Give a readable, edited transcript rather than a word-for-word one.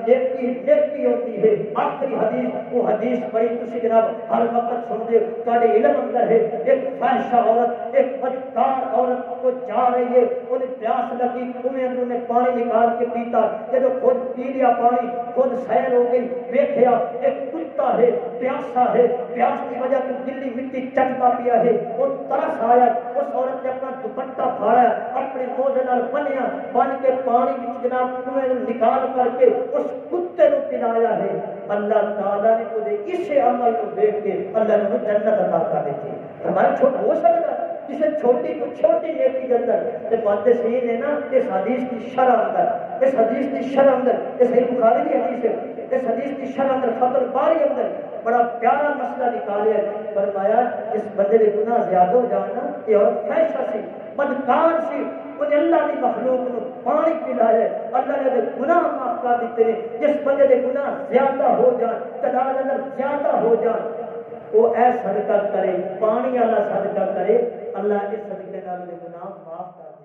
نیکی ہوتی ہے. آخری حدیث وہ حدیث پڑھی تسی جناب ہر وقت سن دے تہاڈے علم اندر ہے. ایک فاحشہ عورت ایک بدکار عورت کو جا رہی ہے, انہیں پیاس لگی, انہوں نے پانی نکال کے پیتا, جب خود پی لیا پانی خود سیر ہو گئی, دیکھا ایک کتا ہے پیاسا ہے, پیاس کی وجہ سے گلی مٹی چٹتا پیا ہے, اور ترس آیا. اس عورت نے اپنا دوپٹہ پھاڑا, اپنے موزے نال بنیا, بن کے پانی جناب کنویں نکال کر کے اس کتے کو پلایا ہے. اللہ تعالیٰ نے انہیں اس عمل کو دیکھ کے اللہ نے جنت عطا کر دی تھی. ہمارا چھوٹا ہو سکتا جسے چھوٹی تو چھوٹی نیکی کے اندر محدثین ہے نا, اس حدیث کی شرح اندر, اس حدیث کی شرح اندر, اس صحیح بخاری کی حدیث ہے, اس حدیث کی شرح اندر فتح الباری اندر بڑا پیارا مسئلہ نکالیا ہے. فرمایا اس بندے کے گناہ زیادہ ہو جانا, یہ عورت فحشہ سی بدکار سی, انہیں اللہ کی مخلوق کو پانی پلایا, اللہ نے گناہ معاف کر دیتے ہیں. جس بندے کے گناہ زیادہ ہو جان, تعداد اندر زیادہ ہو جان, وہ اے صدقہ کرے, پانی والا صدقہ کرے, اللہ اس صدقے نال گناہ معاف کر